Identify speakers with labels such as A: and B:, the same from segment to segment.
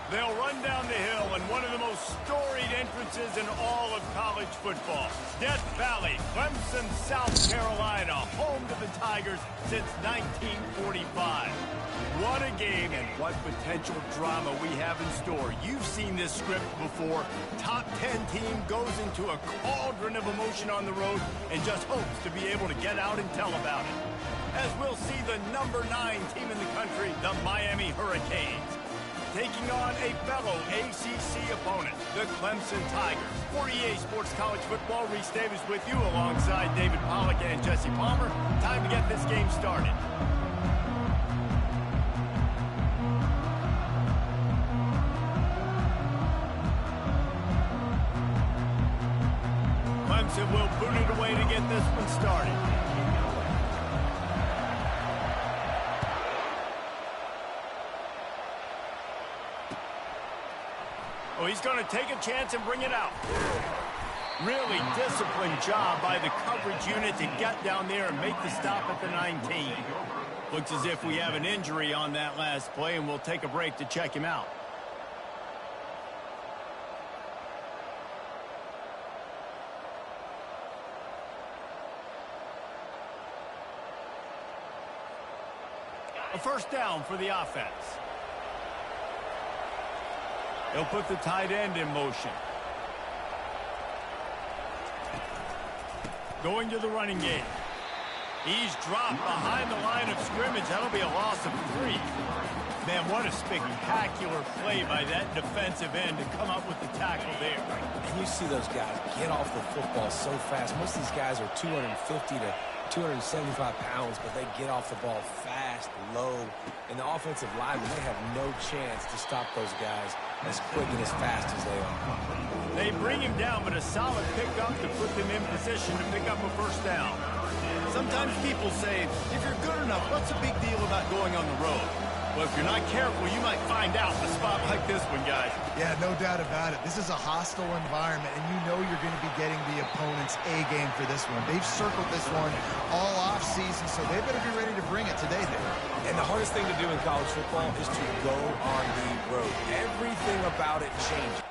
A: They'll run down the hill in one of the most storied entrances in all of college football. Death Valley, Clemson, South Carolina, home to the Tigers since 1945. What a game and what potential drama we have in store. You've seen this script before. Top 10 team goes into a cauldron of emotion on the road and just hopes to be able to get out and tell about it. As we'll see the number 9 team in the country, the Miami Hurricanes, taking on a fellow ACC opponent, the Clemson Tigers. For EA Sports College Football, Reese Davis with you alongside David Pollack and Jesse Palmer. Time to get this game started. Clemson will boot it away to get this one started. Oh, he's going to take a chance and bring it out. Really disciplined job by the coverage unit to get down there and make the stop at the 19. Looks as if we have an injury on that last play, and we'll take a break to check him out. A first down for the offense. He'll put the tight end in motion. Going to the running game. He's dropped behind the line of scrimmage. That'll be a loss of 3. Man, what a spectacular play by that defensive end to come up with the tackle there.
B: And you see those guys get off the football so fast. Most of these guys are 250 to 275 pounds, but they get off the ball fast, low, and the offensive linemen, they have no chance to stop those guys as quick and as fast as they are.
A: They bring him down, but a solid pickup to put them in position to pick up a first down. Sometimes people say, if you're good enough, what's the big deal about going on the road? Well, if you're not careful, you might find out in a spot like this one, guys.
C: Yeah, no doubt about it. This is a hostile environment, and you know you're going to be getting the opponent's A-game for this one. They've circled this one all off-season, so they better be ready to bring it today, then.
B: And the hardest thing to do in college football is to go on the road. Everything about it changes.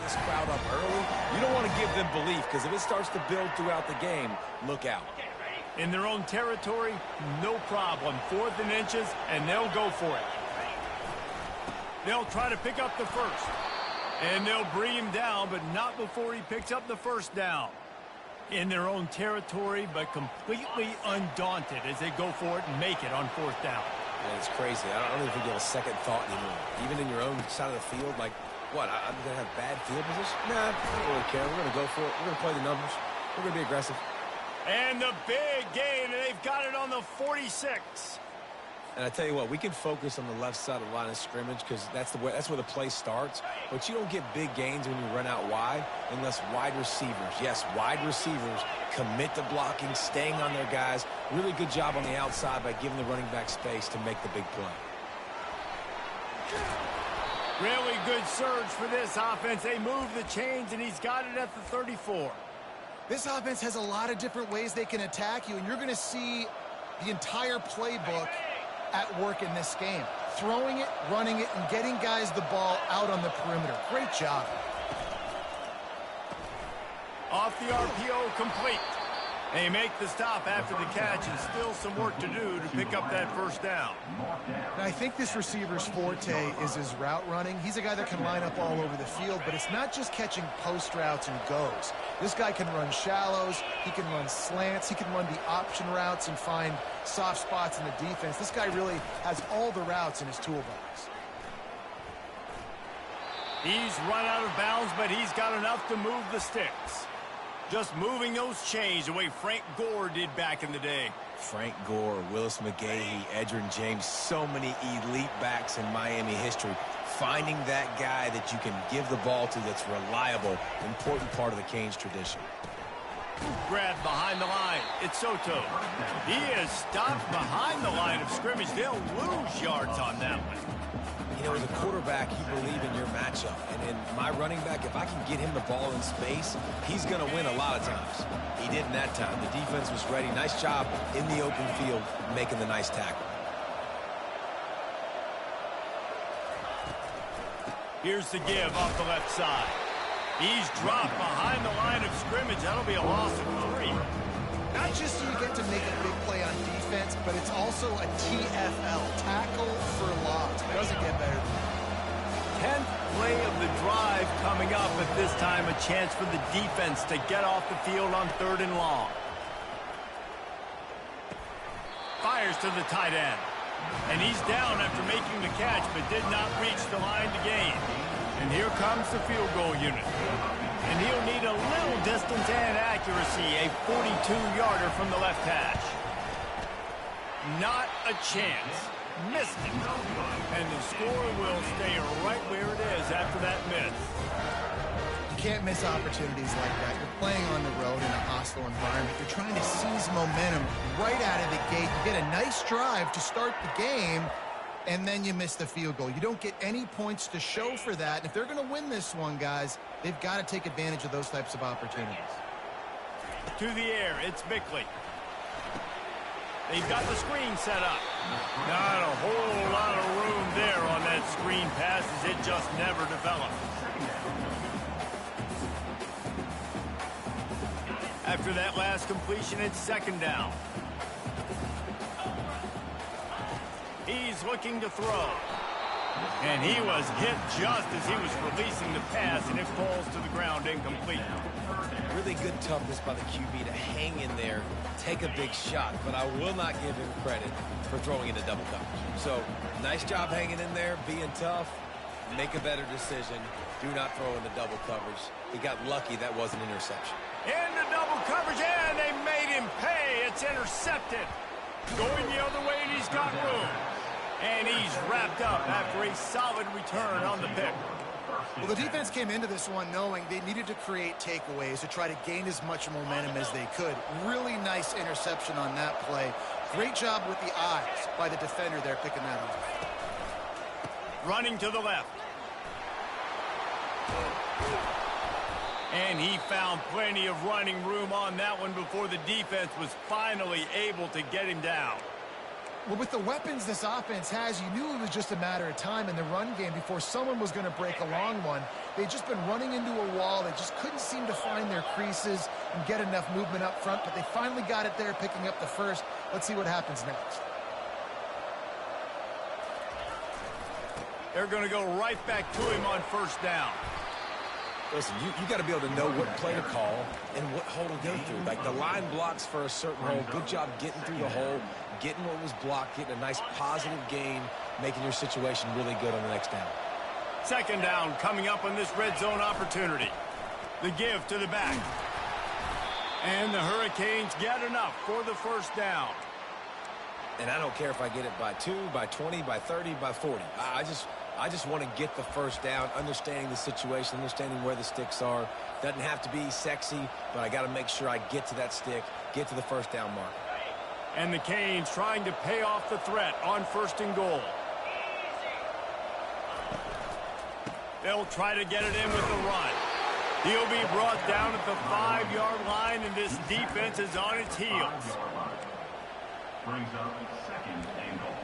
B: This crowd up early, you don't want to give them belief, because if it starts to build throughout the game, look out.
A: In their own territory, no problem. 4th and inches, and they'll go for it. They'll try to pick up the first. And they'll bring him down, but not before he picks up the first down. In their own territory, but completely undaunted as they go for it and make it on 4th down.
B: Man, it's crazy. I don't even think you have a second thought anymore. Even in your own side of the field, like, what, I'm going to have bad field position? Nah, I don't really care. We're going to go for it. We're going to play the numbers. We're going to be aggressive.
A: And the big gain, and they've got it on the 46.
B: And I tell you what, we can focus on the left side of the line of scrimmage because that's where the play starts. But you don't get big gains when you run out wide unless wide receivers, yes, wide receivers commit to blocking, staying on their guys. Really good job on the outside by giving the running back space to make the big play.
A: Really good surge for this offense. They move the chains, and he's got it at the 34.
C: This offense has a lot of different ways they can attack you, and you're going to see the entire playbook at work in this game. Throwing it, running it, and getting guys the ball out on the perimeter. Great job.
A: Off the RPO, complete. They make the stop after the catch, and still some work to do to pick up that first down.
C: And I think this receiver's forte is his route running. He's a guy that can line up all over the field, but it's not just catching post routes and goes. This guy can run shallows, he can run slants, he can run the option routes and find soft spots in the defense. This guy really has all the routes in his toolbox.
A: He's run out of bounds, but he's got enough to move the sticks. Just moving those chains the way Frank Gore did back in the day.
B: Frank Gore, Willis McGahee, Edgerrin James, so many elite backs in Miami history. Finding that guy that you can give the ball to that's reliable, important part of the Canes tradition.
A: Grabbed behind the line. It's Soto. He is stopped behind the line of scrimmage. They'll lose yards on that one.
B: You know, as a quarterback, you believe in your matchup. And in my running back, if I can get him the ball in space, he's going to win a lot of times. He didn't that time. The defense was ready. Nice job in the open field making the nice tackle.
A: Here's the give off the left side. He's dropped behind the line of scrimmage. That'll be a loss of 3.
C: Not just so you get to make a big play on defense, but it's also a TFL, tackle for loss. It doesn't get better than that.
A: 10th play of the drive coming up, at this time a chance for the defense to get off the field on 3rd and long. Fires to the tight end. And he's down after making the catch, but did not reach the line to gain. And here comes the field goal unit. And he'll need a little distance and accuracy, a 42-yarder from the left hash. Not a chance. Missed it. And the score will stay right where it is after that miss.
C: You can't miss opportunities like that. You're playing on the road in a hostile environment. You're trying to seize momentum right out of the gate. You get a nice drive to start the game, and then you miss the field goal. You don't get any points to show for that. And if they're going to win this one, guys, they've got to take advantage of those types of opportunities.
A: To the air, it's Bickley. They've got the screen set up. Not a whole lot of room there on that screen pass, as it just never developed. After that last completion, it's 2nd down. He's looking to throw. And he was hit just as he was releasing the pass, and it falls to the ground incomplete.
B: Really good toughness by the QB to hang in there, take a big shot, but I will not give him credit for throwing into double coverage. So, nice job hanging in there, being tough, make a better decision. Do not throw into double coverage. He got lucky that was an interception.
A: Into double coverage, and they made him pay. It's intercepted. Going the other way, and he's got room. And he's wrapped up after a solid return on the pick.
C: Well, the defense came into this one knowing they needed to create takeaways to try to gain as much momentum as they could. Really nice interception on that play. Great job with the eyes by the defender there picking that up.
A: Running to the left. And he found plenty of running room on that one before the defense was finally able to get him down.
C: Well, with the weapons this offense has, you knew it was just a matter of time in the run game before someone was going to break a long one. They'd just been running into a wall. They just couldn't seem to find their creases and get enough movement up front, but they finally got it there, picking up the first. Let's see what happens next.
A: They're going to go right back to him on 1st down.
B: Listen, you got to be able to know what play to call and what hole to go through. Like the line blocks for a certain hole. Good job getting through the hole, getting what was blocked, getting a nice positive gain, making your situation really good on the next down.
A: 2nd down coming up on this red zone opportunity. The give to the back. And the Hurricanes get enough for the 1st down.
B: And I don't care if I get it by 2, by 20, by 30, by 40. I just want to get the 1st down, understanding the situation, understanding where the sticks are. Doesn't have to be sexy, but I got to make sure I get to that stick, get to the 1st down mark.
A: And the Canes trying to pay off the threat on 1st and goal. They'll try to get it in with the run. He'll be brought down at the 5-yard line, and this defense is on its heels.
D: Brings up 2nd and goal.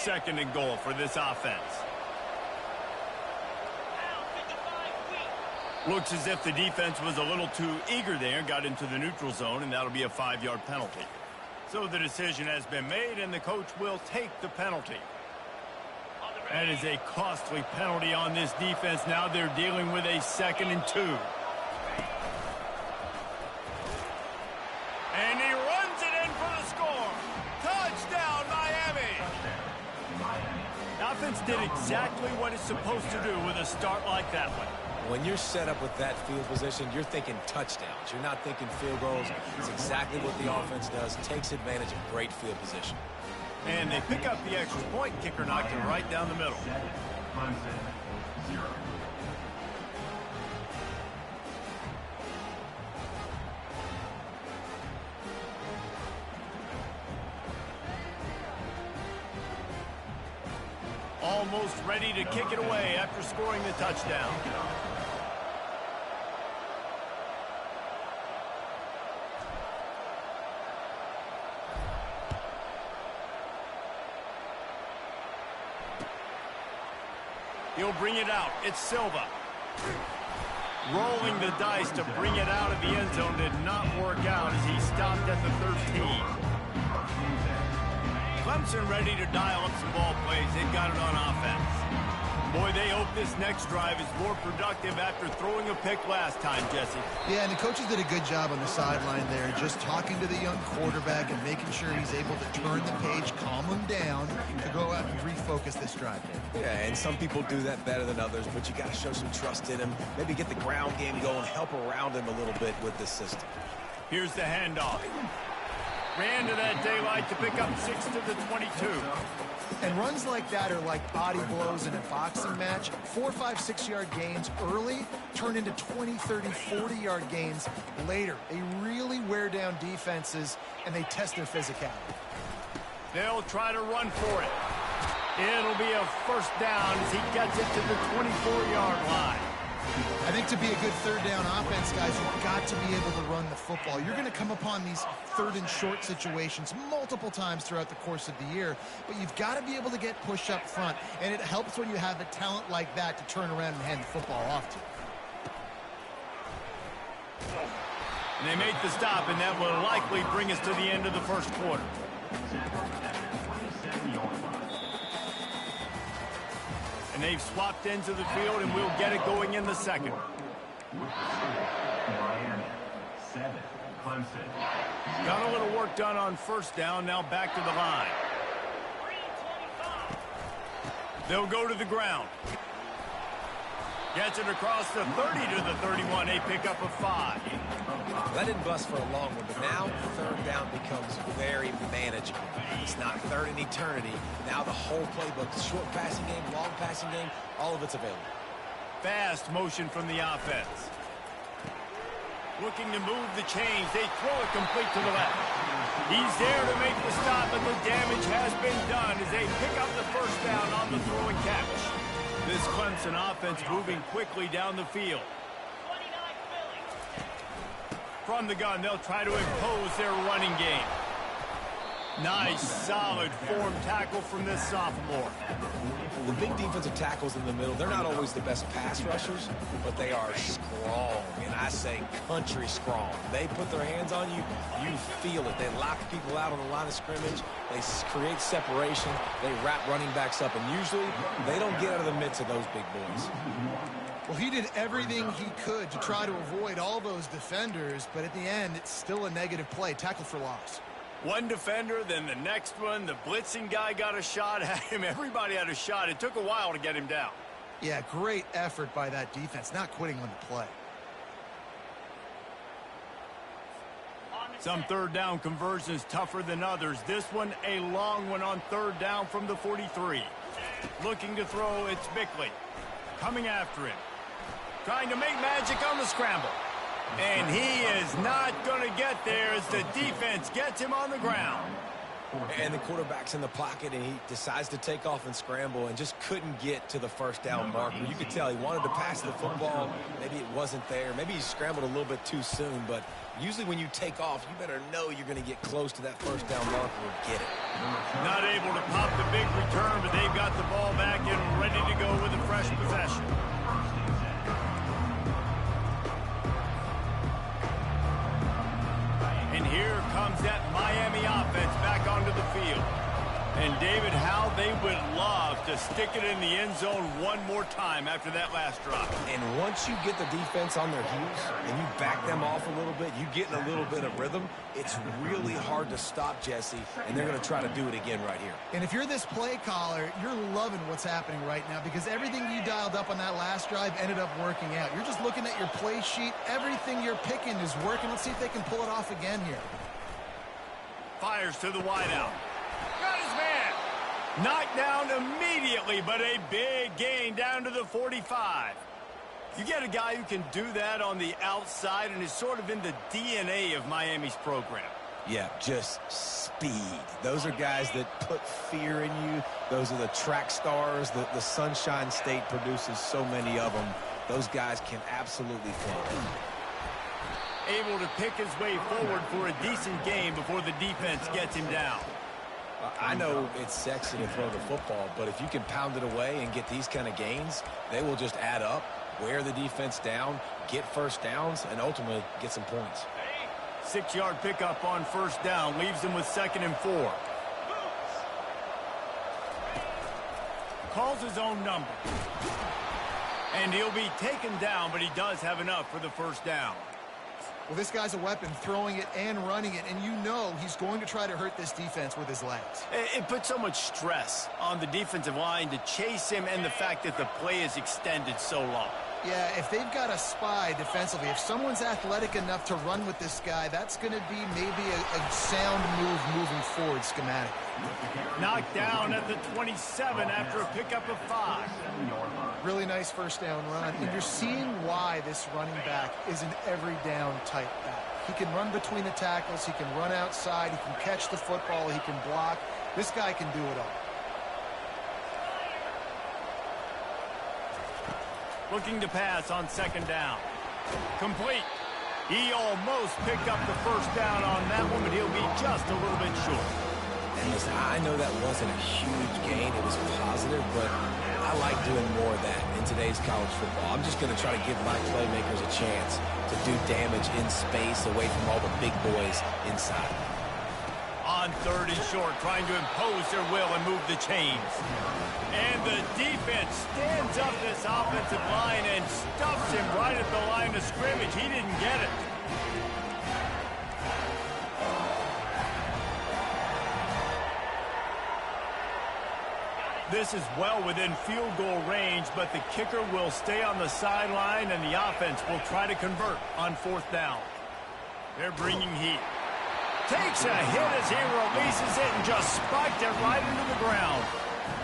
A: second and goal for this offense. Looks as if the defense was a little too eager there, got into the neutral zone, and that'll be a 5-yard penalty. So the decision has been made, and the coach will take the penalty. That is a costly penalty on this defense. Now they're dealing with a 2nd and 2. And he runs it in for the score. Touchdown, Miami. The offense did exactly what it's supposed to do with a start like that one.
B: When you're set up with that field position, you're thinking touchdowns. You're not thinking field goals. It's exactly what the offense does. Takes advantage of great field position.
A: And they pick up the extra point. Kicker knocked it right down the middle.
D: Clemson, 0.
A: Almost ready to kick it away after scoring the touchdown. He'll bring it out. It's Silva. Rolling the dice to bring it out of the end zone did not work out as he stopped at the 13. Clemson ready to dial up some ball plays. They've got it on offense. Boy, they hope this next drive is more productive after throwing a pick last time, Jesse.
C: Yeah, and the coaches did a good job on the sideline there, just talking to the young quarterback and making sure he's able to turn the page, calm him down, to go out and refocus this drive.
B: Yeah, and some people do that better than others, but you got to show some trust in him. Maybe get the ground game going, help around him a little bit with this system.
A: Here's the handoff. Ran to that daylight to pick up 6 to the 22.
C: And runs like that are like body blows in a boxing match. 4, 5, 6-yard gains early turn into 20, 30, 40-yard gains later. They really wear down defenses, and they test their physicality.
A: They'll try to run for it. It'll be a first down as he gets it to the 24-yard line.
C: I think to be a good third down offense, guys, you've got to be able to run the football. You're going to come upon these third and short situations multiple times throughout the course of the year, but you've got to be able to get push up front, and it helps when you have a talent like that to turn around and hand the football off to.
A: And they make the stop, and that will likely bring us to the end of the first quarter. And they've swapped ends of the field, and we'll get it going in the second.
D: Miami, 7. Clemson,
A: Got a little work done on first down. Now back to the line. They'll go to the ground. Gets it across the 30 to the 31. A pickup of 5.
B: That didn't bust for a long one, but now third down becomes very manageable. It's not third in eternity. Now the whole playbook, the short passing game, long passing game, all of it's available.
A: Fast motion from the offense. Looking to move the chains. They throw it complete to the left. He's there to make the stop, but the damage has been done as they pick up the first down on the throw and catch. This Clemson offense moving quickly down the field. From the gun, they'll try to impose their running game. Nice, solid form tackle from this sophomore.
B: The big defensive tackles in the middle, they're not always the best pass rushers, but they are strong, and I say country strong. They put their hands on you, you feel it. They lock people out on the line of scrimmage. They create separation. They wrap running backs up, and usually they don't get out of the midst of those big boys.
C: Well, he did everything he could to try to avoid all those defenders, but at the end, it's still a negative play. Tackle for loss.
A: One defender, then the next one. The blitzing guy got a shot at him. Everybody had a shot. It took a while to get him down.
C: Yeah, great effort by that defense, not quitting on the play.
A: Some third down conversions tougher than others. This one, a long one on third down from the 43. Looking to throw, it's Bickley. Coming after him. Trying to make magic on the scramble. And he is not going to get there as the defense gets him on the ground.
B: And the quarterback's in the pocket, and he decides to take off and scramble and just couldn't get to the first down marker. You could tell he wanted to pass the football. Maybe it wasn't there. Maybe he scrambled a little bit too soon. But usually when you take off, you better know you're going to get close to that first down marker and get it.
A: Not able to pop the big return, but they've got the ball back and ready to go with a fresh possession. And here comes that Miami offense back onto the field. And David, how they would love to stick it in the end zone one more time after that last drive.
B: And once you get the defense on their heels and you back them off a little bit, you get in a little bit of rhythm, it's really hard to stop, Jesse, and they're going to try to do it again right here.
C: And if you're this play caller, you're loving what's happening right now because everything you dialed up on that last drive ended up working out. You're just looking at your play sheet. Everything you're picking is working. Let's see if they can pull it off again here.
A: Fires to the wideout. Got his man. Knocked down immediately, but a big gain down to the 45. You get a guy who can do that on the outside and is sort of in the DNA of Miami's program.
B: Yeah, just speed. Those are guys that put fear in you. Those are the track stars. The Sunshine State produces so many of them. Those guys can absolutely fly.
A: Able to pick his way forward for a decent game before the defense gets him down.
B: I know it's sexy to throw the football, but if you can pound it away and get these kind of gains, they will just add up, wear the defense down, get first downs, and ultimately get some points.
A: 6-yard pickup on first down leaves them with 2nd and 4. Calls his own number. And he'll be taken down, but he does have enough for the first down.
C: Well, this guy's a weapon, throwing it and running it, and you know he's going to try to hurt this defense with his legs.
A: It puts so much stress on the defensive line to chase him and the fact that the play is extended so long.
C: Yeah, if they've got a spy defensively, if someone's athletic enough to run with this guy, that's going to be maybe a sound move moving forward schematically.
A: Knocked down at the 27 after a pickup of 5.
C: Really nice first down run. And you're seeing why this running back is an every down type back. He can run between the tackles. He can run outside. He can catch the football. He can block. This guy can do it all.
A: Looking to pass on 2nd down. Complete. He almost picked up the first down on that one, but he'll be just a little bit short.
B: And listen, I know that wasn't a huge gain. It was positive, but I like doing more of that in today's college football. I'm just going to try to give my playmakers a chance to do damage in space away from all the big boys inside.
A: On 3rd and short, trying to impose their will and move the chains. And the defense stands up this offensive line and stuffs him right at the line of scrimmage. He didn't get it. This is well within field goal range, but the kicker will stay on the sideline, and the offense will try to convert on 4th down. They're bringing heat. Takes a hit as he releases it and just spiked it right into the ground.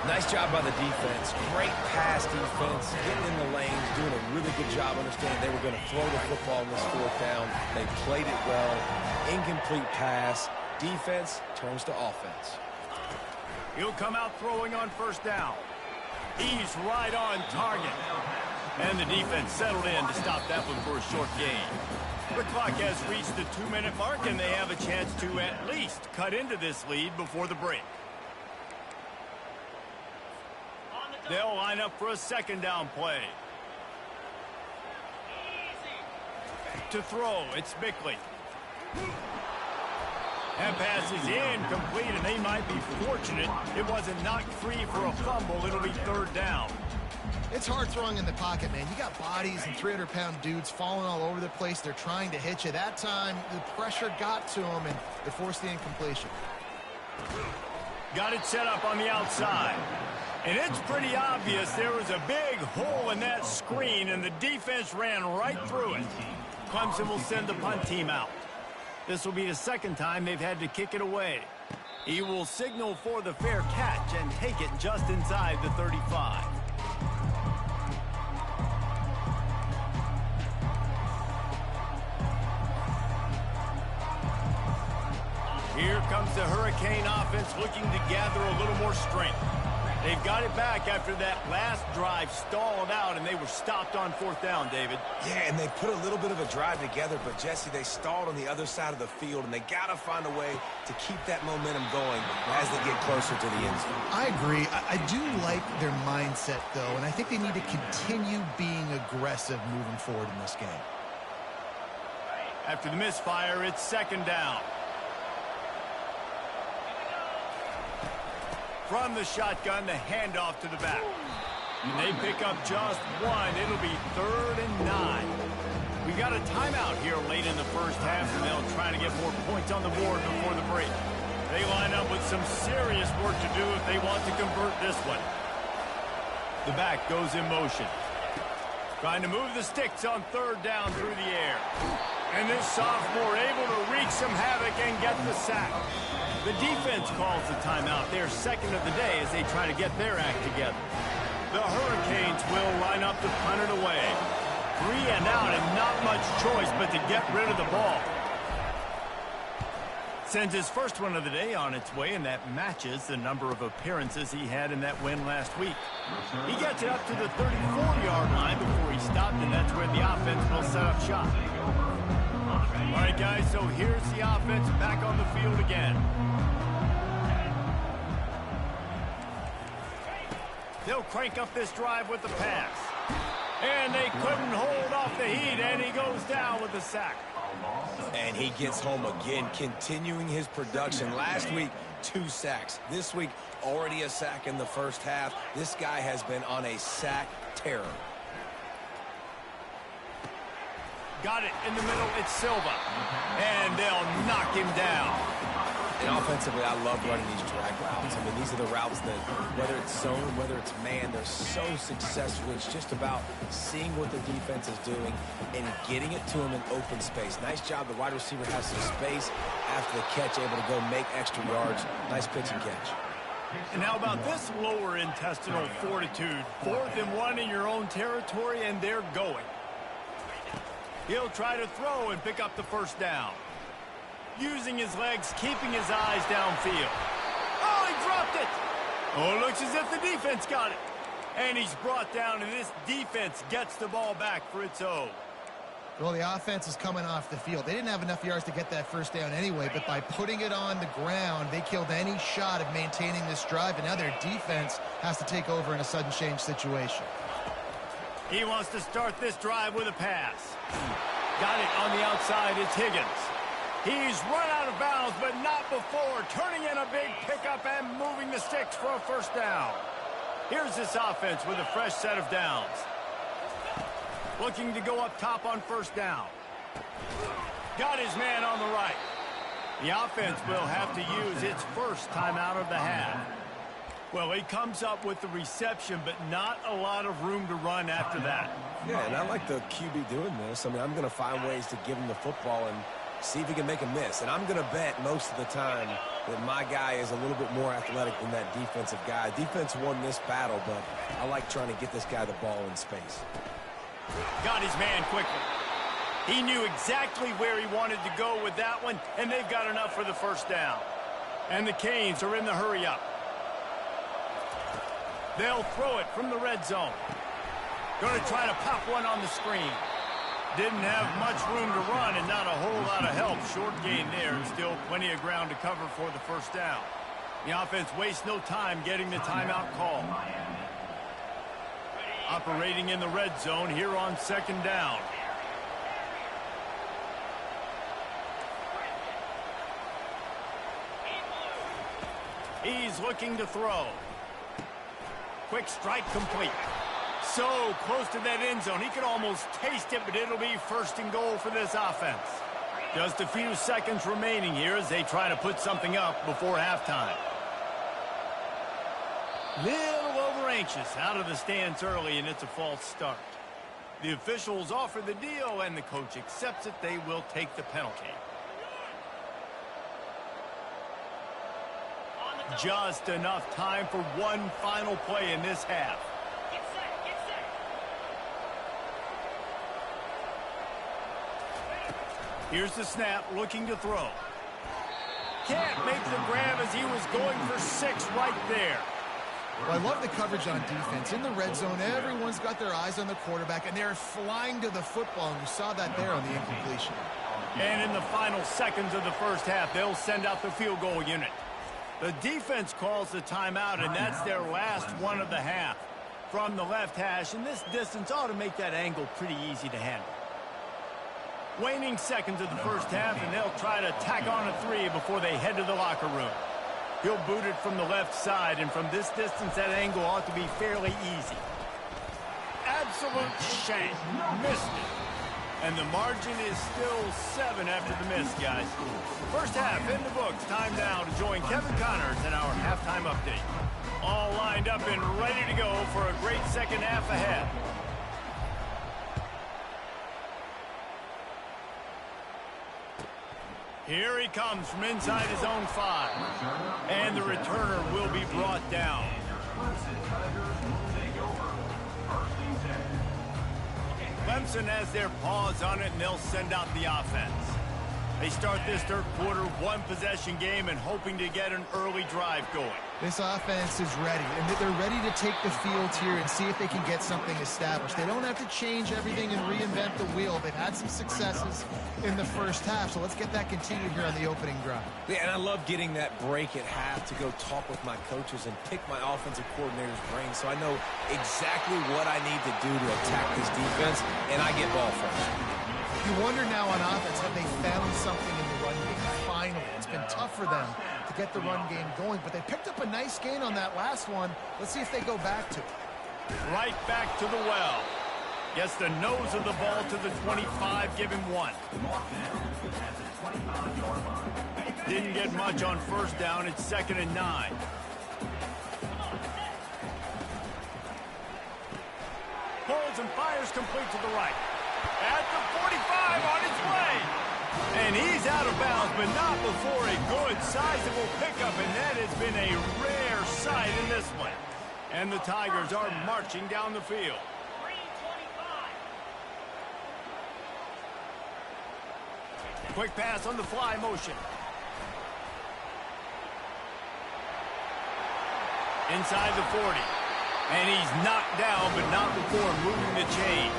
B: Nice job by the defense. Great pass defense, getting in the lanes, doing a really good job understanding they were going to throw the football in this 4th down. They played it well. Incomplete pass. Defense turns to offense.
A: He'll come out throwing on 1st down. He's right on target. And the defense settled in to stop that one for a short gain. The clock has reached the 2-minute mark, and they have a chance to at least cut into this lead before the break. They'll line up for a 2nd down play. To throw, it's Bickley. That pass is incomplete, and they might be fortunate it wasn't knocked free for a fumble. It'll be 3rd down.
C: It's hard throwing in the pocket, man. You got bodies and 300-pound dudes falling all over the place. They're trying to hit you. That time, the pressure got to them, and they forced the incompletion.
A: Got it set up on the outside. And it's pretty obvious there was a big hole in that screen, and the defense ran right through it. Clemson will send the punt team out. This will be the 2nd time they've had to kick it away. He will signal for the fair catch and take it just inside the 35. Here comes the Hurricane offense looking to gather a little more strength. They've got it back after that last drive stalled out, and they were stopped on 4th down, David.
B: Yeah, and they put a little bit of a drive together, but, Jesse, they stalled on the other side of the field, and they got to find a way to keep that momentum going as they get closer to the end zone.
C: I agree. I do like their mindset, though, and I think they need to continue being aggressive moving forward in this game.
A: After the misfire, it's 2nd down. From the shotgun, the handoff to the back. And they pick up just one. It'll be 3rd and 9. We got a timeout here late in the first half, and they'll try to get more points on the board before the break. They line up with some serious work to do if they want to convert this one. The back goes in motion. Trying to move the sticks on 3rd down through the air. And this sophomore able to wreak some havoc and get the sack. The defense calls the timeout. They're 2nd of the day as they try to get their act together. The Hurricanes will line up to punt it away. 3 and out and not much choice but to get rid of the ball. Sends his first one of the day on its way, and that matches the number of appearances he had in that win last week. He gets it up to the 34-yard line before he stopped, and that's where the offense will set up shop. All right, guys, so here's the offense back on the field again. They'll crank up this drive with the pass. And they couldn't hold off the heat, and he goes down with the sack.
B: And he gets home again, continuing his production. Last week, 2 sacks. This week, already a sack in the first half. This guy has been on a sack terror.
A: Got it in the middle. It's Silva. And they'll knock him down.
B: And offensively, I love running these drag routes. I mean, these are the routes that, whether it's zone, whether it's man, they're so successful. It's just about seeing what the defense is doing and getting it to them in open space. Nice job. The wide receiver has some space after the catch, able to go make extra yards. Nice pitch and catch.
A: And how about this lower intestinal fortitude? 4th and 1 in your own territory, and they're going. He'll try to throw and pick up the 1st down. Using his legs, keeping his eyes downfield. Oh, he dropped it! Oh, it looks as if the defense got it. And he's brought down, and this defense gets the ball back for its own.
C: Well, the offense is coming off the field. They didn't have enough yards to get that 1st down anyway, but by putting it on the ground, they killed any shot of maintaining this drive, and now their defense has to take over in a sudden change situation.
A: He wants to start this drive with a pass. Got it on the outside. It's Higgins. He's run out of bounds, but not before. Turning in a big pickup and moving the sticks for a 1st down. Here's this offense with a fresh set of downs. Looking to go up top on 1st down. Got his man on the right. The offense will have to use its first timeout of the half. Well, he comes up with the reception, but not a lot of room to run after that.
B: Yeah, and I like the QB doing this. I mean, I'm going to find ways to give him the football and see if he can make a miss. And I'm going to bet most of the time that my guy is a little bit more athletic than that defensive guy. Defense won this battle, but I like trying to get this guy the ball in space.
A: Got his man quickly. He knew exactly where he wanted to go with that one, and they've got enough for the 1st down. And the Canes are in the hurry-up. They'll throw it from the red zone. Going to try to pop one on the screen. Didn't have much room to run and not a whole lot of help. Short gain there and still plenty of ground to cover for the 1st down. The offense wastes no time getting the timeout call. Operating in the red zone here on 2nd down. He's looking to throw. Quick strike complete. So close to that end zone. He could almost taste it, but it'll be 1st and goal for this offense. Just a few seconds remaining here as they try to put something up before halftime. Little over anxious out of the stands early, and it's a false start. The officials offer the deal, and the coach accepts it. They will take the penalty. Just enough time for one final play in this half. Here's the snap, looking to throw. Can't make the grab as he was going for 6 right there.
C: Well, I love the coverage on defense. In the red zone, everyone's got their eyes on the quarterback, and they're flying to the football, and we saw that there on the incompletion.
A: And in the final seconds of the first half, they'll send out the field goal unit. The defense calls the timeout, and that's their last one of the half. From the left hash, and this distance ought to make that angle pretty easy to handle. Waning seconds of the first half, and they'll try to tack on a 3 before they head to the locker room. He'll boot it from the left side, and from this distance, that angle ought to be fairly easy. Absolute shank. Missed it. And the margin is still 7 after the miss, guys. First half in the books. Time now to join Kevin Connors in our halftime update. All lined up and ready to go for a great second half ahead. Here he comes from inside his own 5. And the returner will be brought down. Clemson has their paws on it, and they'll send out the offense. They start this third quarter, 1-possession game, and hoping to get an early drive going.
C: This offense is ready, and they're ready to take the field here and see if they can get something established. They don't have to change everything and reinvent the wheel. They've had some successes in the first half, so let's get that continued here on the opening drive.
B: Yeah, and I love getting that break at half to go talk with my coaches and pick my offensive coordinator's brain so I know exactly what I need to do to attack this defense, and I get ball first.
C: You wonder now on offense, have they found something in the run game? Finally, it's been tough for them to get the run game going, but they picked up a nice gain on that last one. Let's see if they go back to it.
A: Right back to the well. Gets the nose of the ball to the 25, give him 1. Didn't get much on first down. It's 2nd and 9. Pulls and fires complete to the right. At the 45 on its way. And he's out of bounds, but not before a good, sizable pickup, and that has been a rare sight in this one. And the Tigers are marching down the field. Quick pass on the fly motion. Inside the 40. And he's knocked down, but not before moving the chain.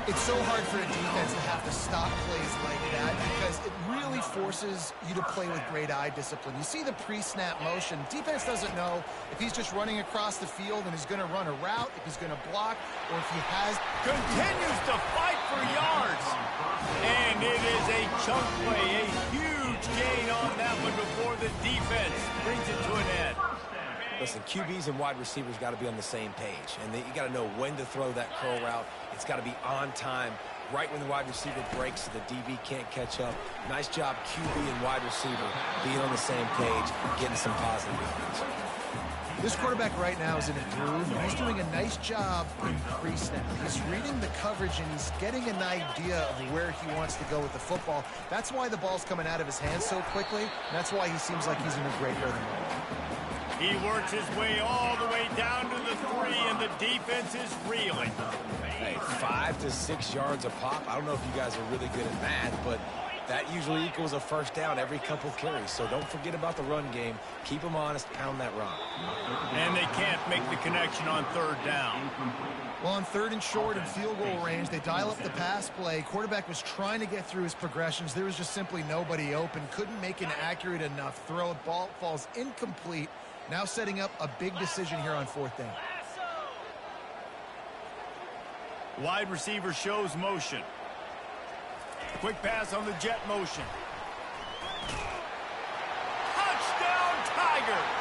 C: It's so hard for a defense to have to stop plays like that because it really forces you to play with great eye discipline. You see the pre-snap motion. Defense doesn't know if he's just running across the field and is going to run a route, if he's going to block, or if he has...
A: Continues to fight for yards. And it is a chunk play, a huge gain on that one before the defense brings it to an end.
B: Listen, QBs and wide receivers got to be on the same page, and you got to know when to throw that curl route. It's got to be on time, right when the wide receiver breaks so the DB can't catch up. Nice job, QB and wide receiver, being on the same page, getting some positive yards.
C: This quarterback right now is in a groove, and he's doing a nice job in pre-snap. He's reading the coverage, and he's getting an idea of where he wants to go with the football. That's why the ball's coming out of his hands so quickly, and that's why he seems like he's in a great rhythm.
A: He works his way all the way down to the 3, and the defense is reeling.
B: Hey, 5 to 6 yards a pop. I don't know if you guys are really good at math, but that usually equals a first down every couple carries. So don't forget about the run game. Keep them honest, pound that rock.
A: And they can't make the connection on 3rd down.
C: Well, on 3rd and short and field goal range, they dial up the pass play. Quarterback was trying to get through his progressions. There was just simply nobody open. Couldn't make an accurate enough throw. Ball falls incomplete. Now setting up a big decision here on 4th down.
A: Wide receiver shows motion. Quick pass on the jet motion. Touchdown Tigers!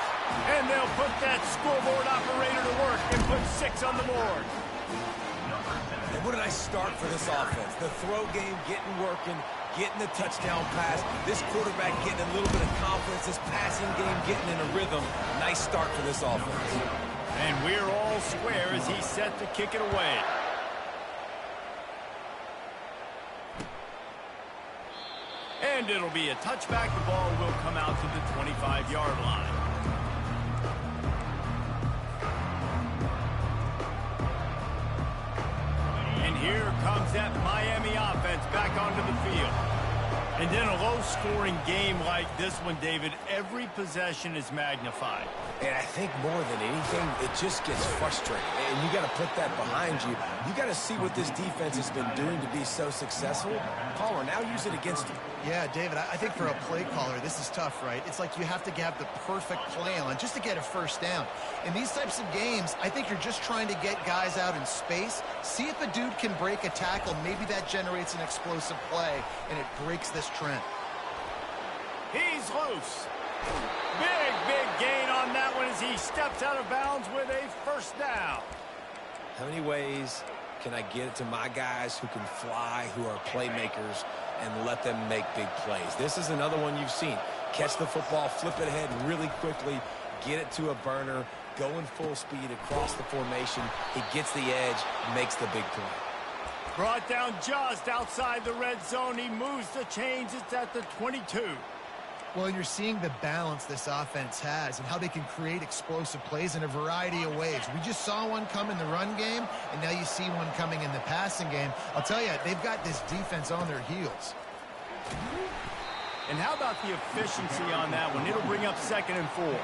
A: And they'll put that scoreboard operator to work and put 6 on the board.
B: And what a nice start for this offense. The throw game getting working, getting the touchdown pass. This quarterback getting a little bit of confidence. This passing game getting in a rhythm. Nice start for this offense.
A: And we're all square as he's set to kick it away. And it'll be a touchback. The ball will come out to the 25-yard line. And here comes that Miami offense back onto the field. And in a low-scoring game like this one, David, every possession is magnified.
B: And I think more than anything, it just gets frustrating. And you got to put that behind you. You got to see what this defense has been doing to be so successful. Caller, now use it against them.
C: Yeah, David, I think for a play caller, this is tough, right? It's like you have to have the perfect play on just to get a first down. In these types of games, I think you're just trying to get guys out in space, see if a dude can break a tackle. Maybe that generates an explosive play, and it breaks this trend.
A: He's loose. Big gain on that one as he steps out of bounds with a first down.
B: How many ways can I get it to my guys who can fly, who are playmakers, and let them make big plays? This is another one you've seen. Catch the football, flip it ahead really quickly, get it to a burner, go in full speed across the formation. He gets the edge, makes the big play.
A: Brought down just outside the red zone. He moves the chains. It's at the 22.
C: Well, you're seeing the balance this offense has and how they can create explosive plays in a variety of ways. We just saw one come in the run game, and now you see one coming in the passing game. I'll tell you, they've got this defense on their heels.
A: And how about the efficiency on that one? It'll bring up 2nd and 4.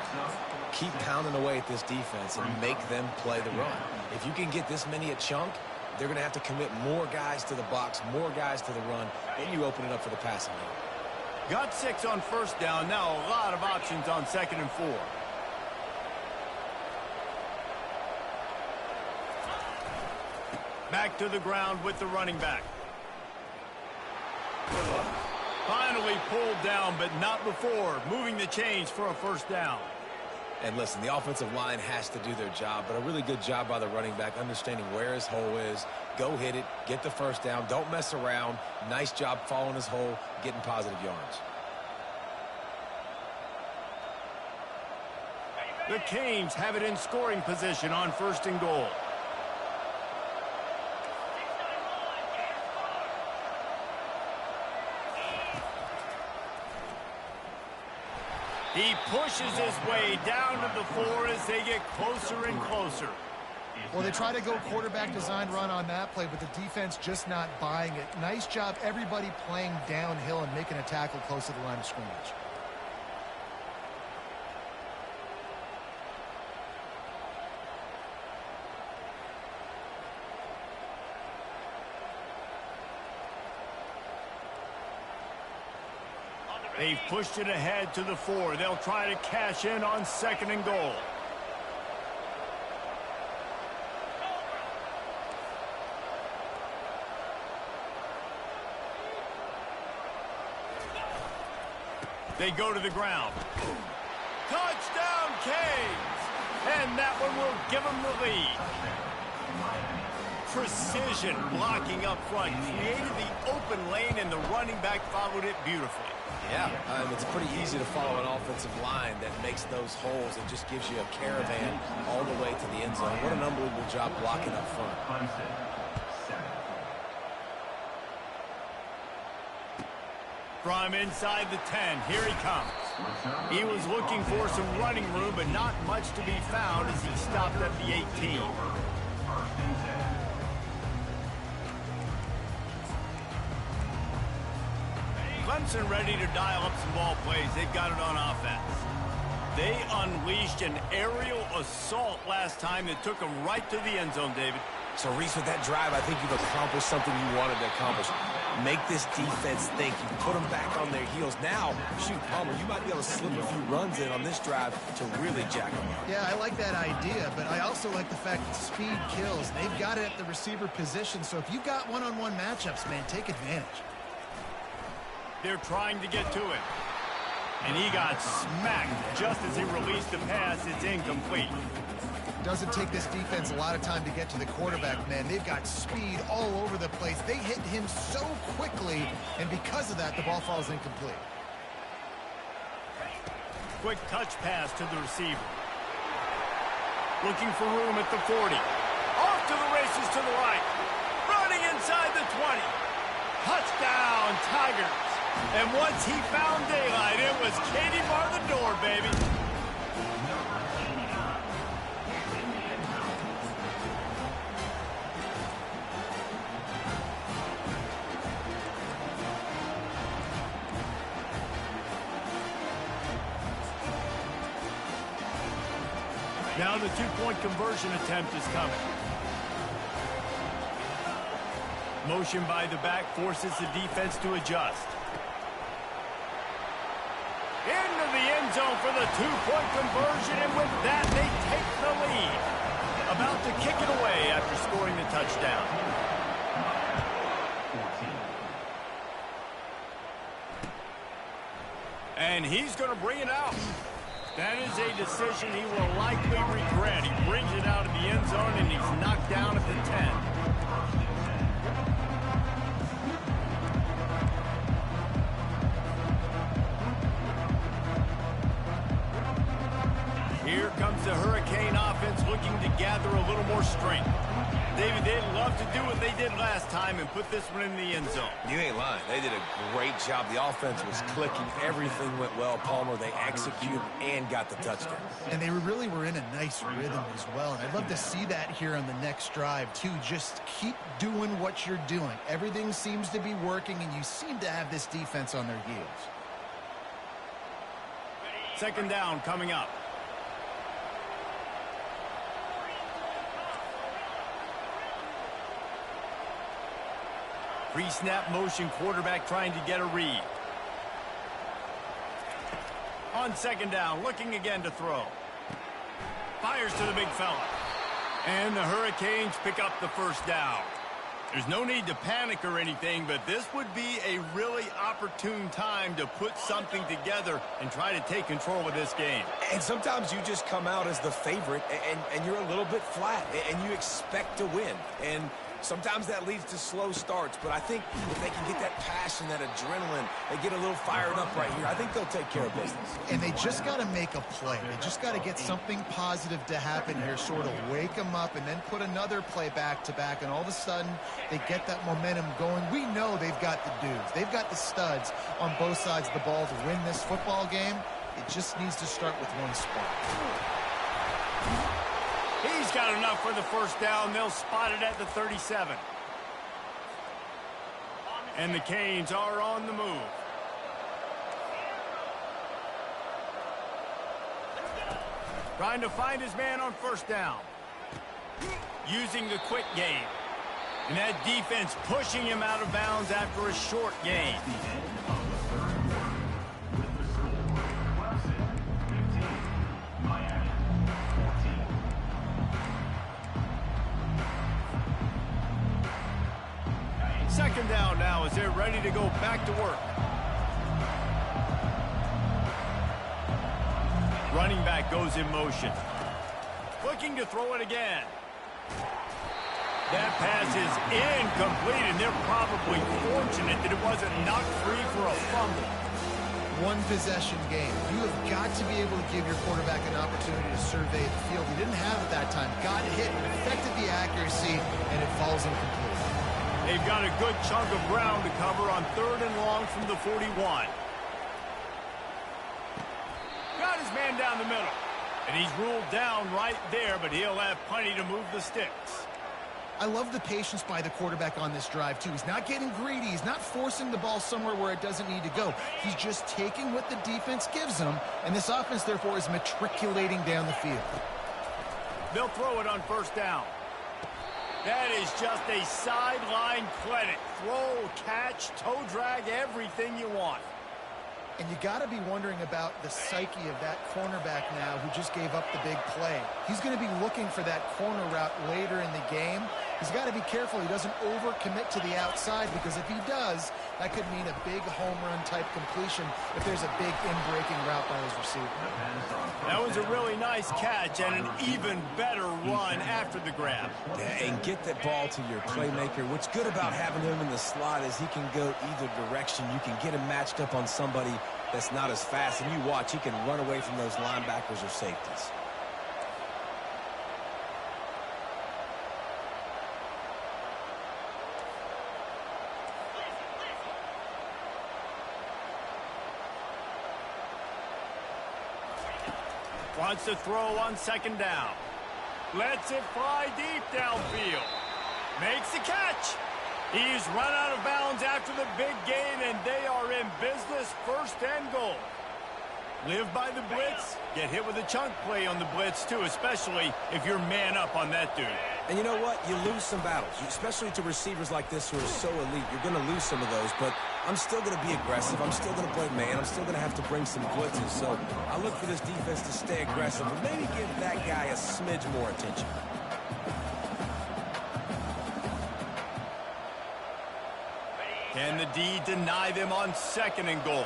B: Keep pounding away at this defense and make them play the run. If you can get this many a chunk, they're going to have to commit more guys to the box, more guys to the run, then you open it up for the passing game.
A: Got 6 on first down. Now a lot of options on 2nd and 4. Back to the ground with the running back. Finally pulled down, but not before. Moving the chains for a first down.
B: And listen, the offensive line has to do their job, but a really good job by the running back understanding where his hole is. Go hit it, get the first down, don't mess around. Nice job following his hole, getting positive yards.
A: The Canes have it in scoring position on 1st and goal. He pushes his way down to the 4 as they get closer and closer.
C: Well, they try to go quarterback design run on that play, but the defense just not buying it. Nice job, everybody playing downhill and making a tackle close to the line of scrimmage.
A: They've pushed it ahead to the 4. They'll try to cash in on 2nd and goal. They go to the ground. Touchdown, Canes! And that one will give them the lead. Precision blocking up front. Created the open lane, and the running back followed it beautifully.
B: Yeah, it's pretty easy to follow an offensive line that makes those holes and just gives you a caravan all the way to the end zone. What an unbelievable job blocking up front.
A: From inside the 10, here he comes. He was looking for some running room, but not much to be found as he stopped at the 18. Clemson ready to dial up some ball plays. They've got it on offense. They unleashed an aerial assault last time that took them right to the end zone, David.
B: So, Reese, with that drive, I think you've accomplished something you wanted to accomplish. Make this defense think. You put them back on their heels. Now, shoot, Palmer, you might be able to slip a few runs in on this drive to really jack them up.
C: Yeah, I like that idea, but I also like the fact that speed kills. They've got it at the receiver position, so if you've got one-on-one matchups, man, take advantage.
A: They're trying to get to him. And he got smacked just as he released the pass. It's incomplete.
C: Doesn't take this defense a lot of time to get to the quarterback, man. They've got speed all over the place. They hit him so quickly, and because of that, the ball falls incomplete.
A: Quick touch pass to the receiver. Looking for room at the 40. Off to the races to the right. Running inside the 20. Touchdown, Tigers. And once he found daylight, it was Katie bar the door, baby. Now the two-point conversion attempt is coming. Motion by the back forces the defense to adjust. Into the end zone for the two-point conversion, and with that, they take the lead. About to kick it away after scoring the touchdown. And he's going to bring it out. That is a decision he will likely regret. He brings it out of the end zone, and he's knocked down at the 10. Here comes the Hurricane offense looking to gather a little more strength. David, they'd love to do what they did last time and put this one in the end zone.
B: You ain't lying. They did a great job. The offense was clicking. Everything went well, Palmer. They executed and got the touchdown.
C: And they really were in a nice rhythm as well. And I'd love to see that here on the next drive, too. Just keep doing what you're doing. Everything seems to be working, and you seem to have this defense on their heels.
A: Second down coming up. Pre-snap motion, quarterback trying to get a read. On second down, looking again to throw. Fires to the big fella. And the Hurricanes pick up the first down. There's no need to panic or anything, but this would be a really opportune time to put something together and try to take control of this game.
B: And sometimes you just come out as the favorite, and you're a little bit flat, and you expect to win. And sometimes that leads to slow starts, but I think if they can get that passion, that adrenaline, they get a little fired up right here, I think they'll take care of business.
C: And they just got to make a play. They just got to get something positive to happen here, sort of wake them up and then put another play back-to-back, and all of a sudden they get that momentum going. We know they've got the dudes. They've got the studs on both sides of the ball to win this football game. It just needs to start with one spark.
A: He's got enough for the first down. They'll spot it at the 37. And the Canes are on the move. Trying to find his man on first down. Using the quick game. And that defense pushing him out of bounds after a short gain. Second down now as they're ready to go back to work. Running back goes in motion. Looking to throw it again. That pass is incomplete, and they're probably fortunate that it wasn't knocked free for a fumble.
C: One possession game. You have got to be able to give your quarterback an opportunity to survey the field. He didn't have it that time. Got hit, affected the accuracy, and it falls incomplete.
A: They've got a good chunk of ground to cover on third and long from the 41. Got his man down the middle. And he's ruled down right there, but he'll have plenty to move the sticks.
C: I love the patience by the quarterback on this drive, too. He's not getting greedy. He's not forcing the ball somewhere where it doesn't need to go. He's just taking what the defense gives him, and this offense, therefore, is matriculating down the field.
A: They'll throw it on first down. That is just a sideline clinic. Throw, catch, toe drag, everything you want.
C: And you got to be wondering about the psyche of that cornerback now who just gave up the big play. He's going to be looking for that corner route later in the game. He's got to be careful he doesn't overcommit to the outside, because if he does, that could mean a big home run type completion if there's a big in-breaking route by his receiver.
A: That was a really nice catch and an even better run after the grab.
B: Yeah, and get that ball to your playmaker. What's good about having him in the slot is he can go either direction. You can get him matched up on somebody that's not as fast, and you watch, he can run away from those linebackers or safeties.
A: Wants to throw on second down. Lets it fly deep downfield. Makes the catch. He's run out of bounds after the big gain, and they are in business, first and goal. Live by the blitz, get hit with a chunk play on the blitz too, especially if you're man up on that dude.
B: And you know what? You lose some battles, especially to receivers like this who are so elite. You're going to lose some of those, but I'm still going to be aggressive. I'm still going to play man. I'm still going to have to bring some blitzes. So I look for this defense to stay aggressive and maybe give that guy a smidge more attention.
A: Can the D deny them on 2nd and goal?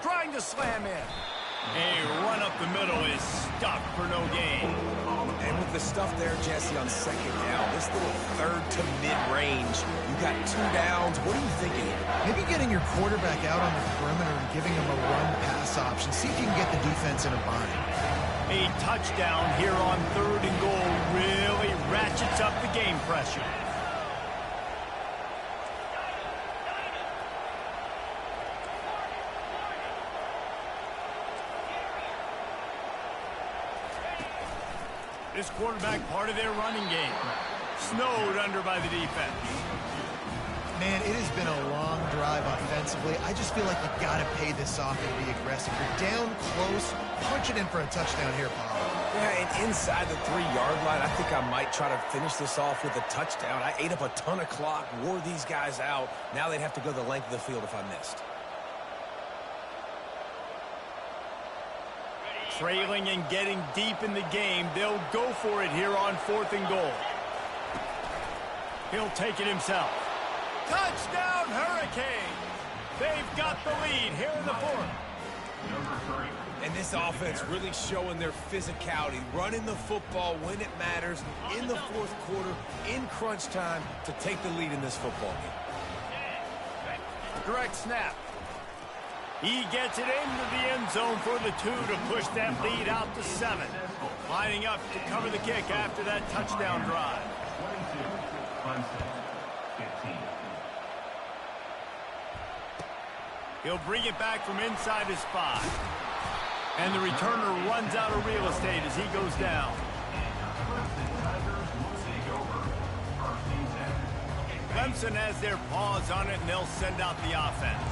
A: Trying to slam in. A run up the middle is stuck for no gain.
B: And with the stuff there, Jesse, on 2nd down, this little 3rd to mid-range, you got 2 downs. What are you thinking here?
C: Maybe getting your quarterback out on the perimeter and giving him a run-pass option. See if you can get the defense in a bind.
A: A touchdown here on 3rd and goal really ratchets up the game pressure. This quarterback part of their running game. Snowed under by the defense.
C: Man, it has been a long drive offensively. I just feel like you got to pay this off and be aggressive. You're down close. Punch it in for a touchdown here, Paul.
B: Yeah, and inside the 3-yard line, I think I might try to finish this off with a touchdown. I ate up a ton of clock, wore these guys out. Now they'd have to go the length of the field if I missed.
A: Trailing and getting deep in the game, they'll go for it here on 4th and goal. He'll take it himself. Touchdown, Hurricanes! They've got the lead here in the 4th.
B: And this offense really showing their physicality, running the football when it matters, in the 4th quarter, in crunch time, to take the lead in this football game.
A: Direct snap. He gets it into the end zone for the 2 to push that lead out to 7. Lining up to cover the kick after that touchdown drive.
D: 22, 15.
A: He'll bring it back from inside his 5. And the returner runs out of real estate as he goes down. Clemson has their paws on it, and they'll send out the offense.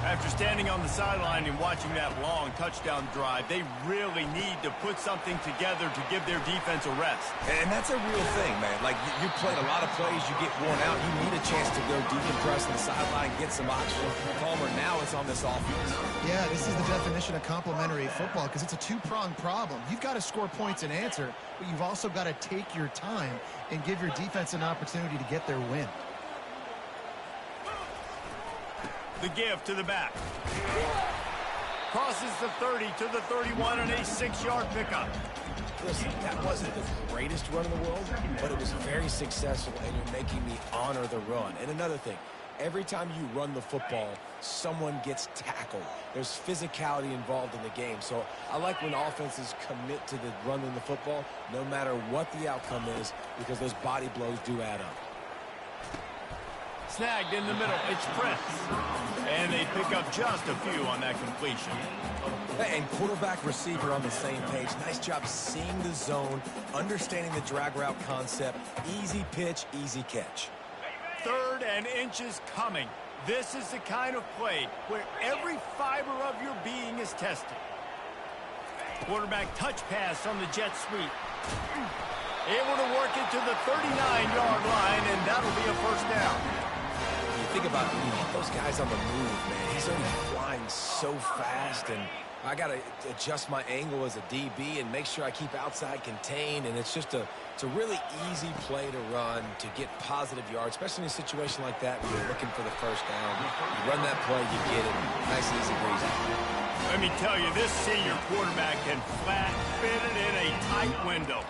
A: After standing on the sideline and watching that long touchdown drive, they really need to put something together to give their defense a rest.
B: And that's a real thing, man. Like, you played a lot of plays, you get worn out, you need a chance to go decompress on the sideline, get some oxygen. Palmer, now it's on this offense.
C: Yeah, this is the definition of complementary football because it's a 2-pronged problem. You've got to score points and answer, but you've also got to take your time and give your defense an opportunity to get their win.
A: The give to the back. Crosses the 30 to the 31 and a 6-yard pickup.
B: Listen, that wasn't the greatest run in the world, but it was very successful, and you're making me honor the run. And another thing, every time you run the football, someone gets tackled. There's physicality involved in the game. So I like when offenses commit to the running the football, no matter what the outcome is, because those body blows do add up.
A: Snagged in the middle. It's Prince. And they pick up just a few on that completion.
B: And quarterback receiver on the same page. Nice job seeing the zone, understanding the drag route concept. Easy pitch, easy catch.
A: 3rd and inches coming. This is the kind of play where every fiber of your being is tested. Quarterback touch pass on the jet sweep. Able to work it to the 39-yard line, and that'll be a 1st down.
B: Think about it, you hit those guys on the move, man. He's already flying so fast, and I got to adjust my angle as a DB and make sure I keep outside contained, and it's a really easy play to run to get positive yards, especially in a situation like that where you're looking for the 1st down. You run that play, you get it. Nice, easy breezy.
A: Let me tell you, this senior quarterback can flat fit it in a tight window.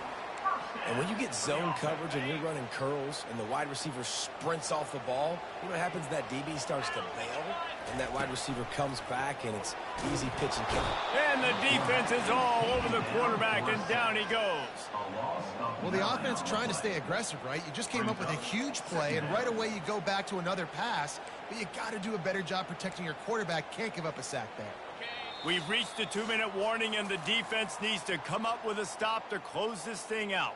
B: And when you get zone coverage and you're running curls and the wide receiver sprints off the ball, you know what happens? That DB starts to bail, and that wide receiver comes back, and it's easy pitch and kick.
A: And the defense is all over the quarterback, and down he goes.
C: Well, the offense trying to stay aggressive, right? You just came up with a huge play, and right away you go back to another pass, but you got to do a better job protecting your quarterback. Can't give up a sack there.
A: We've reached a 2-minute warning, and the defense needs to come up with a stop to close this thing out.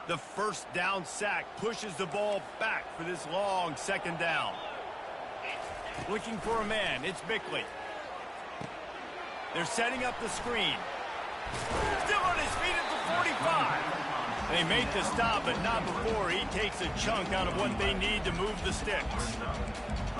A: The first down sack pushes the ball back for this long second down. Looking for a man. It's Bickley. They're setting up the screen. Still on his feet at the 45. They make the stop, but not before he takes a chunk out of what they need to move the sticks.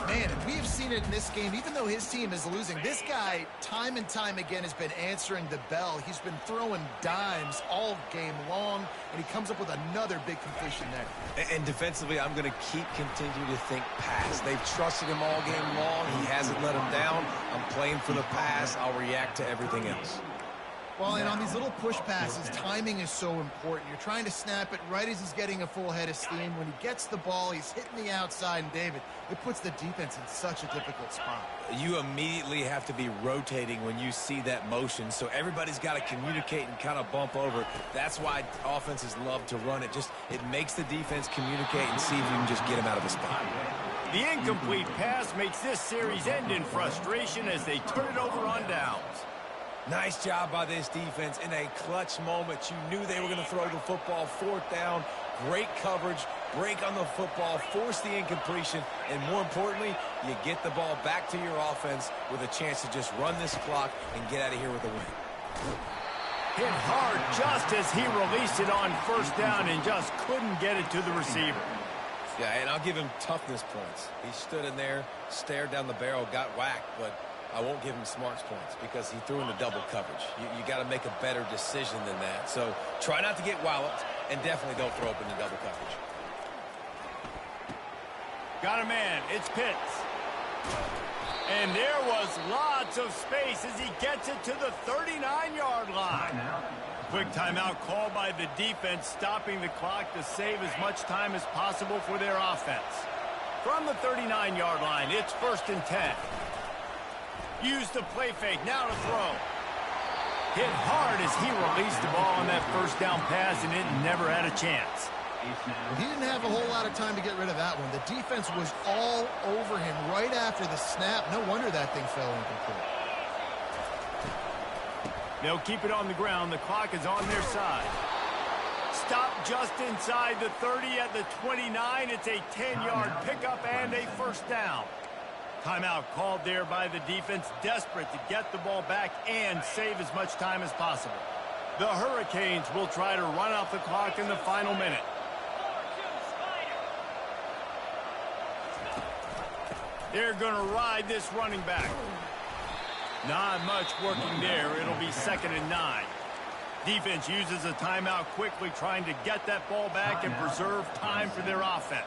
C: Man, and we have seen it in this game. Even though his team is losing, this guy, time and time again, has been answering the bell. He's been throwing dimes all game long, and he comes up with another big completion there.
B: And defensively, I'm going to keep continuing to think pass. They've trusted him all game long. He hasn't let him down. I'm playing for the pass. I'll react to everything else.
C: Well, and on these little push passes, timing is so important. You're trying to snap it right as he's getting a full head of steam. When he gets the ball, he's hitting the outside, and David, it puts the defense in such a difficult spot.
B: You immediately have to be rotating when you see that motion, so everybody's got to communicate and kind of bump over. That's why offenses love to run it. It makes the defense communicate and see if you can just get him out of a spot.
A: The incomplete pass makes this series end in frustration as they turn it over on downs.
B: Nice job by this defense in a clutch moment. You knew they were going to throw the football. Fourth down, great coverage, break on the football, force the incompletion, and more importantly, you get the ball back to your offense with a chance to just run this clock and get out of here with a win.
A: Hit hard just as he released it on first down and just couldn't get it to the receiver.
B: Yeah, and I'll give him toughness points. He stood in there, stared down the barrel, got whacked, but I won't give him smarts points because he threw in the double coverage. You got to make a better decision than that. So try not to get walloped, and definitely don't throw up in the double coverage.
A: Got a man. It's Pitts. And there was lots of space as he gets it to the 39-yard line. Quick timeout called by the defense, stopping the clock to save as much time as possible for their offense. From the 39-yard line, it's 1st and 10. Use the play fake, now to throw. Hit hard as he released the ball on that first down pass, and it never had a chance.
C: He didn't have a whole lot of time to get rid of that one. The defense was all over him right after the snap. No wonder that thing fell incomplete.
A: They'll keep it on the ground. The clock is on their side. Stop just inside the 30 at the 29. It's a 10-yard pickup and a first down. Timeout called there by the defense, desperate to get the ball back and save as much time as possible. The Hurricanes will try to run out the clock in the final minute. They're going to ride this running back. Not much working there. It'll be 2nd and 9. Defense uses a timeout quickly, trying to get that ball back and preserve time for their offense.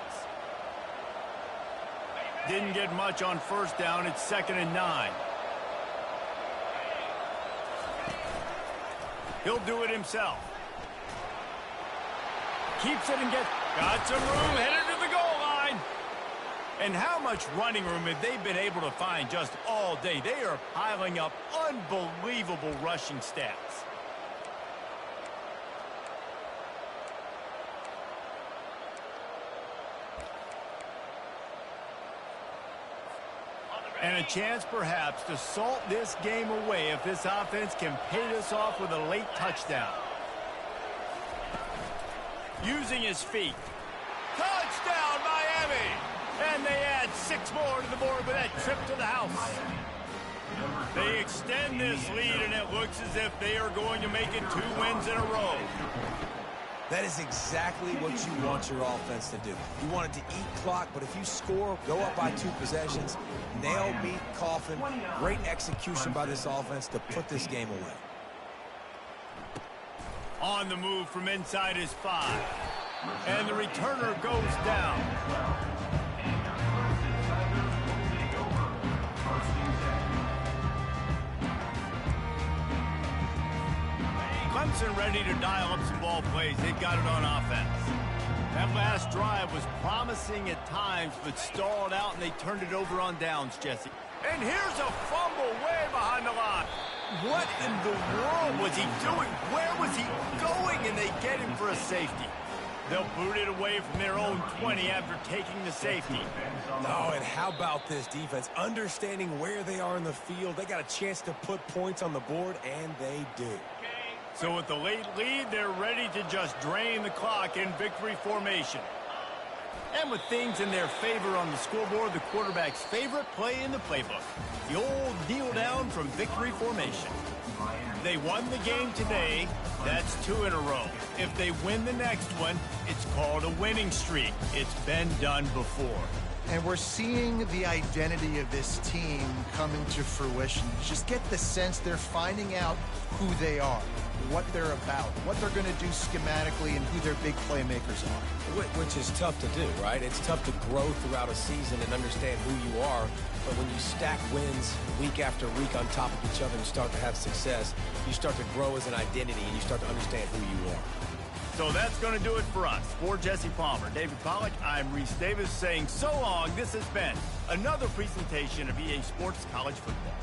A: Didn't get much on first down. It's 2nd and 9. He'll do it himself. Keeps it and got some room, headed to the goal line. And how much running room have they been able to find just all day? They are piling up unbelievable rushing stats. And a chance, perhaps, to salt this game away if this offense can pay this off with a late touchdown. Using his feet. Touchdown, Miami! And they add 6 more to the board with that trip to the house. They extend this lead, and it looks as if they are going to make it 2 wins in a row.
B: That is exactly what you want your offense to do. You want it to eat clock, but if you score, go up by 2 possessions, nail, beat, coffin. Great execution by this offense to put this game away.
A: On the move from inside his 5. And the returner goes down. Clemson ready to dial up some ball plays. They've got it on offense. That last drive was promising at times, but stalled out, and they turned it over on downs, Jesse. And here's a fumble way behind the line. What in the world was he doing? Where was he going? And they get him for a safety. They'll boot it away from their own 20 after taking the safety.
B: Oh, and how about this defense? Understanding where they are in the field. They got a chance to put points on the board, and they do.
A: So with the late lead, they're ready to just drain the clock in victory formation. And with things in their favor on the scoreboard, the quarterback's favorite play in the playbook, the old kneel down from victory formation. They won the game today. That's 2 in a row. If they win the next one, it's called a winning streak. It's been done before.
C: And we're seeing the identity of this team coming to fruition. You just get the sense they're finding out who they are, what they're about, what they're going to do schematically, and who their big playmakers are.
B: Which is tough to do, right? It's tough to grow throughout a season and understand who you are. But when you stack wins week after week on top of each other and start to have success, you start to grow as an identity and you start to understand who you are.
A: So that's going to do it for us. For Jesse Palmer, David Pollack, I'm Reese Davis saying so long. This has been another presentation of EA Sports College Football.